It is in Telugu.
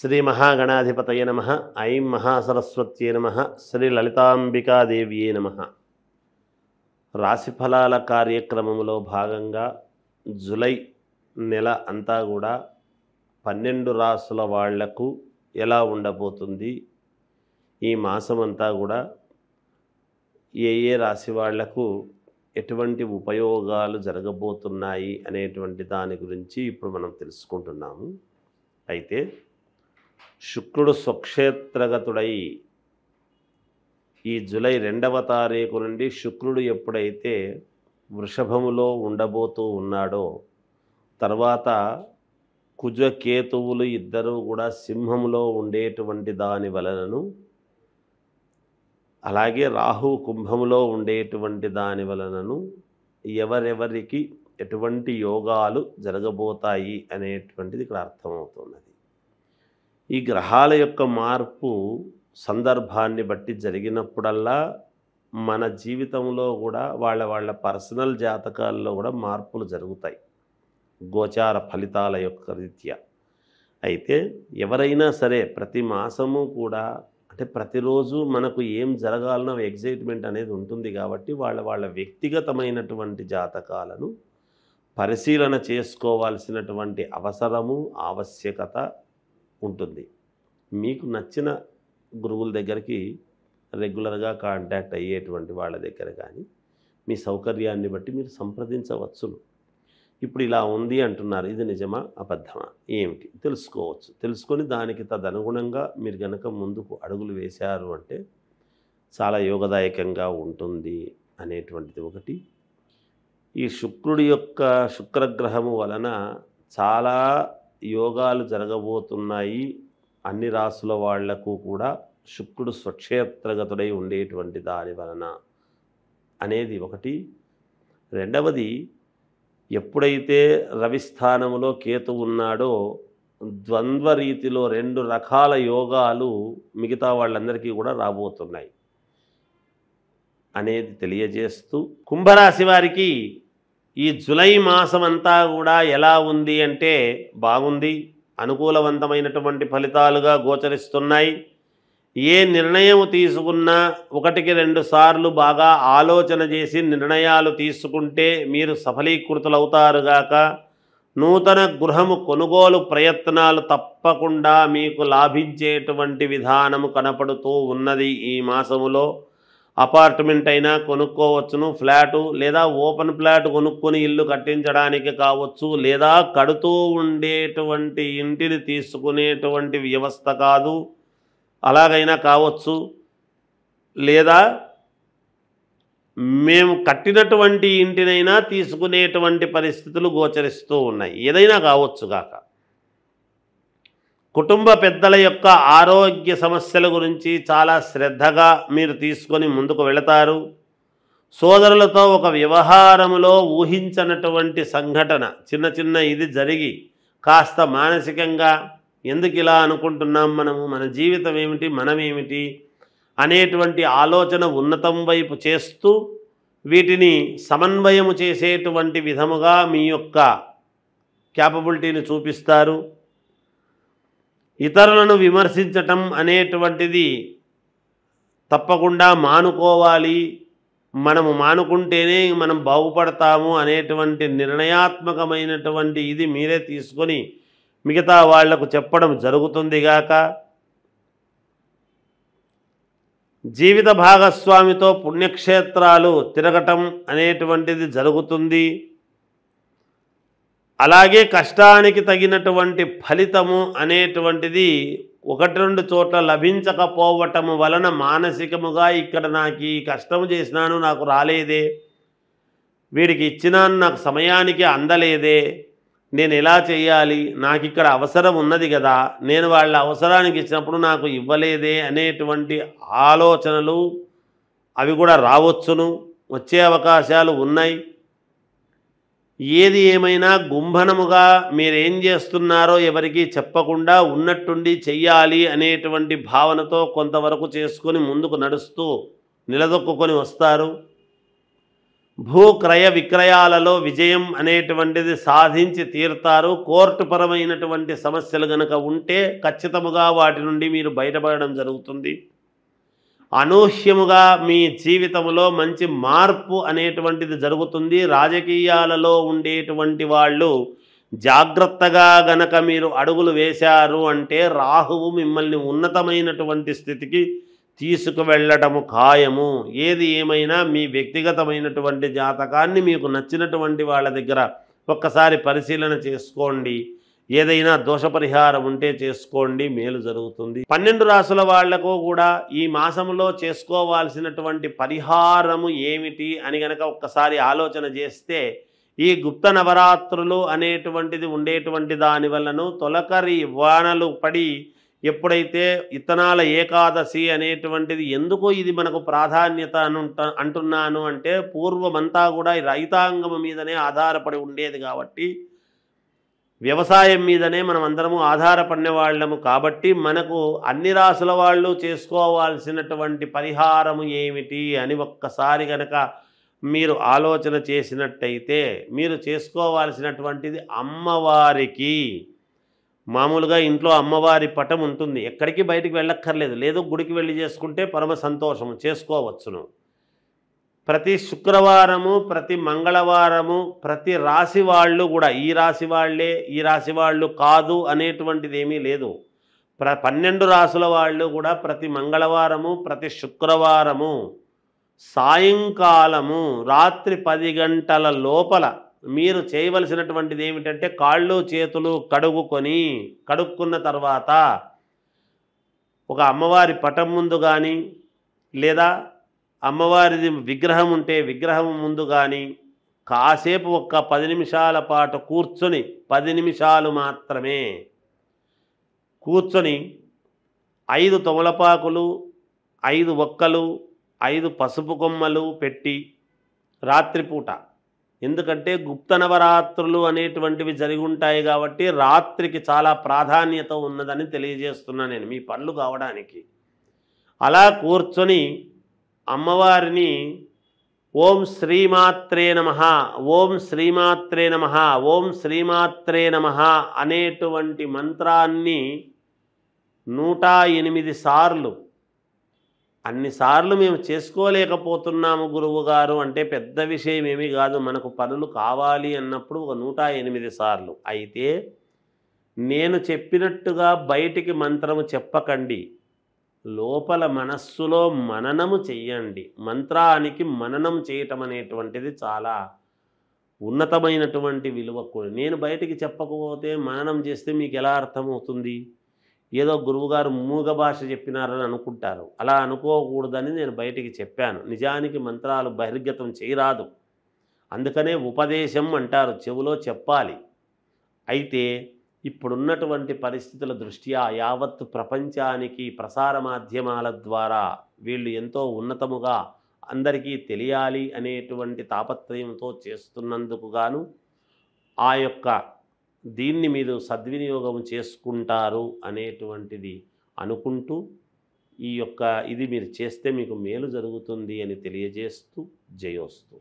శ్రీ మహాగణాధిపతయ నమః. ఐం మహాసరస్వత్యే నమః. శ్రీ లలితాంబికాదేవ్యే నమః. రాశిఫలాల కార్యక్రమంలో భాగంగా జూలై నెల అంతా కూడా 12 రాసుల వాళ్లకు ఎలా ఉండబోతుంది, ఈ మాసం అంతా కూడా ఏ రాశి వాళ్లకు ఎటువంటి ఉపయోగాలు జరగబోతున్నాయి అనేటువంటి దాని గురించి ఇప్పుడు మనం తెలుసుకుంటున్నాము. అయితే శుక్రుడు స్వక్షేత్రగతుడై ఈ జూలై 2వ తారీఖు నుండి శుక్రుడు ఎప్పుడైతే వృషభములో ఉండబోతూ ఉన్నాడో, తర్వాత కుజకేతువులు ఇద్దరూ కూడా సింహంలో ఉండేటువంటి దాని వలనను, అలాగే రాహు కుంభంలో ఉండేటువంటి దాని వలనను ఎవరెవరికి ఎటువంటి యోగాలు జరగబోతాయి అనేటువంటిది ఇక్కడ అర్థమవుతున్నది. ఈ గ్రహాల యొక్క మార్పు సందర్భాన్ని బట్టి జరిగినప్పుడల్లా మన జీవితంలో కూడా వాళ్ళ పర్సనల్ జాతకాల్లో కూడా మార్పులు జరుగుతాయి గోచార ఫలితాల యొక్క రీత్యా. అయితే ఎవరైనా సరే ప్రతి మాసము కూడా అంటే ప్రతిరోజు మనకు ఏం జరగాలనో ఎగ్జైట్మెంట్ అనేది ఉంటుంది కాబట్టి వాళ్ళ వ్యక్తిగతమైనటువంటి జాతకాలను పరిశీలన చేసుకోవాల్సినటువంటి అవసరము ఆవశ్యకత ఉంటుంది. మీకు నచ్చిన గురువుల దగ్గరికి రెగ్యులర్గా కాంటాక్ట్ అయ్యేటువంటి వాళ్ళ దగ్గర కానీ మీ సౌకర్యాన్ని బట్టి మీరు సంప్రదించవచ్చును. ఇప్పుడు ఇలా ఉంది అంటున్నారు, ఇది నిజమా అబద్ధమా ఏమిటి తెలుసుకోవచ్చు. తెలుసుకొని దానికి తదనుగుణంగా మీరు కనుక ముందుకు అడుగులు వేశారు అంటే చాలా యోగదాయకంగా ఉంటుంది అనేటువంటిది ఒకటి. ఈ శుక్రుడి యొక్క శుక్రగ్రహము వలన చాలా యోగాలు జరగబోతున్నాయి అన్ని రాసుల వాళ్లకు కూడా. శుక్రుడు స్వక్షేత్రగతుడై ఉండేటువంటి దాని వలన అనేది ఒకటి. రెండవది, ఎప్పుడైతే రవిస్థానములో కేతు ఉన్నాడో ద్వంద్వ రీతిలో 2 రకాల యోగాలు మిగతా వాళ్ళందరికీ కూడా రాబోతున్నాయి అనేది తెలియజేస్తూ, కుంభరాశి వారికి ఈ జూలై మాసం అంతా కూడా ఎలా ఉంది అంటే బాగుంది, అనుకూలవంతమైనటువంటి ఫలితాలుగా గోచరిస్తున్నాయి. ఏ నిర్ణయం తీసుకున్నా 1-2 సార్లు బాగా ఆలోచన చేసి నిర్ణయాలు తీసుకుంటే మీరు సఫలీకృతులవుతారుగాక. నూతన గృహము కొనుగోలు ప్రయత్నాలు తప్పకుండా మీకు లాభించేటువంటి విధానము కనపడుతూ ఉన్నది. ఈ మాసములో అపార్ట్మెంట్ అయినా కొనుక్కోవచ్చును, ఫ్లాటు లేదా ఓపెన్ ఫ్లాట్ కొనుక్కొని ఇల్లు కట్టించడానికి కావచ్చు, లేదా కడుతూ ఉండేటువంటి ఇంటిని తీసుకునేటువంటి వ్యవస్థ కాదు అలాగైనా కావచ్చు, లేదా మేము కట్టినటువంటి ఇంటినైనా తీసుకునేటువంటి పరిస్థితులు గోచరిస్తూ ఉన్నాయి. ఏదైనా కావచ్చు కాక. కుటుంబ పెద్దల యొక్క ఆరోగ్య సమస్యల గురించి చాలా శ్రద్ధగా మీరు తీసుకొని ముందుకు వెళతారు. సోదరులతో ఒక వ్యవహారంలో ఊహించనటువంటి సంఘటన చిన్న ఇది జరిగి కాస్త మానసికంగా ఎందుకు ఇలా అనుకుంటున్నాం, మన జీవితం ఏమిటి, మనమేమిటి అనేటువంటి ఆలోచన ఉన్నతం వైపు చేస్తూ వీటిని సమన్వయము చేసేటువంటి విధముగా మీ యొక్క క్యాపబిలిటీని చూపిస్తారు. ఇతరులను విమర్శించటం అనేటువంటిది తప్పకుండా మానుకోవాలి. మనము మానుకుంటేనే మనం బాగుపడతాము అనేటువంటి నిర్ణయాత్మకమైనటువంటి ఇది మీరే తీసుకొని మిగతా వాళ్లకు చెప్పడం జరుగుతుందిగాక. జీవిత భాగస్వామితో పుణ్యక్షేత్రాలు తిరగటం అనేటువంటిది జరుగుతుంది. అలాగే కష్టానికి తగినటువంటి ఫలితము అనేటువంటిది 1-2 చోట్ల లభించకపోవటము వలన మానసికముగా ఇక్కడ నాకు ఈ కష్టం చేసినాను నాకు రాలేదే, వీడికి ఇచ్చినాను నాకు సమయానికి అందలేదే, నేను ఎలా చేయాలి, నాకు ఇక్కడ అవసరం ఉన్నది కదా, నేను వాళ్ళ అవసరానికి ఇచ్చినప్పుడు నాకు ఇవ్వలేదే అనేటువంటి ఆలోచనలు అవి కూడా రావచ్చును, వచ్చే అవకాశాలు ఉన్నాయి. ఏది ఏమైనా గుంభనముగా మీరేం చేస్తున్నారో ఎవరికీ చెప్పకుండా ఉన్నట్టుండి చెయ్యాలి అనేటువంటి భావనతో కొంతవరకు చేసుకొని ముందుకు నడుస్తూ నిలదొక్కుని వస్తారు. భూక్రయ విక్రయాలలో విజయం అనేటువంటిది సాధించి తీరుతారు. కోర్టు పరమైనటువంటి సమస్యలు గనక ఉంటే ఖచ్చితముగా వాటి నుండి మీరు బయటపడడం జరుగుతుంది. అనూహ్యముగా మీ జీవితంలో మంచి మార్పు అనేటువంటిది జరుగుతుంది. రాజకీయాలలో ఉండేటువంటి వాళ్ళు జాగ్రత్తగా గనక మీరు అడుగులు వేశారు అంటే రాహువు మిమ్మల్ని ఉన్నతమైనటువంటి స్థితికి తీసుకువెళ్ళటము ఖాయము. ఏది ఏమైనా మీ వ్యక్తిగతమైనటువంటి జాతకాన్ని మీకు నచ్చినటువంటి వాళ్ళ దగ్గర ఒక్కసారి పరిశీలన చేసుకోండి. ఏదైనా దోషపరిహారం ఉంటే చేసుకోండి, మేలు జరుగుతుంది. 12 రాసుల వాళ్లకు కూడా ఈ మాసంలో చేసుకోవాల్సినటువంటి పరిహారము ఏమిటి అని గనక ఒక్కసారి ఆలోచన చేస్తే, ఈ గుప్త నవరాత్రులు అనేటువంటిది ఉండేటువంటి దానివల్లను తొలకరి వానలు పడి ఎప్పుడైతే ఇత్తనాల ఏకాదశి అనేటువంటిది, ఎందుకు ఇది మనకు ప్రాధాన్యత అంటున్నాను అంటే, పూర్వమంతా కూడా రైతాంగం మీదనే ఆధారపడి ఉండేది కాబట్టి, వ్యవసాయం మీదనే మనం అందరము ఆధారపడిన వాళ్ళము కాబట్టి, మనకు అన్ని రాసుల వాళ్ళు చేసుకోవాల్సినటువంటి పరిహారము ఏమిటి అని ఒక్కసారి గనక మీరు ఆలోచన చేసినట్టయితే, మీరు చేసుకోవాల్సినటువంటిది అమ్మవారికి మామూలుగా ఇంట్లో అమ్మవారి పటం ఉంటుంది, ఎక్కడికి బయటికి వెళ్ళక్కర్లేదు, లేదు గుడికి వెళ్ళి చేసుకుంటే పరమ సంతోషము, చేసుకోవచ్చును. ప్రతి శుక్రవారము, ప్రతి మంగళవారము, ప్రతి రాశి వాళ్ళు కూడా ఈ రాశి వాళ్ళే ఈ రాశి వాళ్ళు కాదు అనేటువంటిది ఏమీ లేదు. 12 రాసుల వాళ్ళు కూడా ప్రతి మంగళవారము, ప్రతి శుక్రవారము సాయంకాలము రాత్రి 10 గంటల లోపల మీరు చేయవలసినటువంటిది ఏమిటంటే, కాళ్ళు చేతులు కడుక్కున్న తర్వాత ఒక అమ్మవారి పటం ముందు కానీ, లేదా అమ్మవారిది విగ్రహం ఉంటే విగ్రహం ముందు కానీ కాసేపు ఒక్క 10 నిమిషాల పాటు కూర్చొని, 10 నిమిషాలు మాత్రమే కూర్చొని 5 తమలపాకులు, 5 ఒక్కలు, 5 పసుపు కొమ్మలు పెట్టి రాత్రిపూట, ఎందుకంటే గుప్త నవరాత్రులు అనేటువంటివి జరిగి ఉంటాయి కాబట్టి రాత్రికి చాలా ప్రాధాన్యత ఉన్నదని తెలియజేస్తున్నా నేను మీ పనులు కావడానికి. అలా కూర్చొని అమ్మవారిని ఓం శ్రీమాత్రే నమః, ఓం శ్రీమాత్రే నమః, ఓం శ్రీమాత్రే నమః అనేటువంటి మంత్రాన్ని 108 సార్లు, అన్నిసార్లు మేము చేసుకోలేకపోతున్నాము గురువు గారు అంటే పెద్ద విషయం ఏమీ కాదు. మనకు పనులు కావాలి అన్నప్పుడు ఒక 108 సార్లు. అయితే నేను చెప్పినట్టుగా బయటికి మంత్రము చెప్పకండి, లోపల మనస్సులో మననము చెయ్యండి. మంత్రానికి మననం చేయటం అనేటువంటిది చాలా ఉన్నతమైనటువంటి విలువ. నేను బయటికి చెప్పకపోతే మననం చేస్తే మీకు ఎలా అర్థమవుతుంది? ఏదో గురువుగారు మూగ భాష చెప్పినారని అనుకుంటారు. అలా అనుకోకూడదని నేను బయటికి చెప్పాను. నిజానికి మంత్రాలు బహిర్గతం చేయరాదు, అందుకనే ఉపదేశం అంటారు, చెవులో చెప్పాలి. అయితే ఇప్పుడున్నటువంటి పరిస్థితుల దృష్ట్యా యావత్తు ప్రపంచానికి ప్రసార మాధ్యమాల ద్వారా వీళ్ళు ఎంతో ఉన్నతముగా అందరికీ తెలియాలి అనేటువంటి తాపత్రయంతో చేస్తున్నందుకు గాను ఆ యొక్క దీన్ని మీరు సద్వినియోగం చేసుకుంటారు అనేటువంటిది అనుకుంటూ, ఈ యొక్క ఇది మీరు చేస్తే మీకు మేలు జరుగుతుంది అని తెలియజేస్తూ జయోస్తు.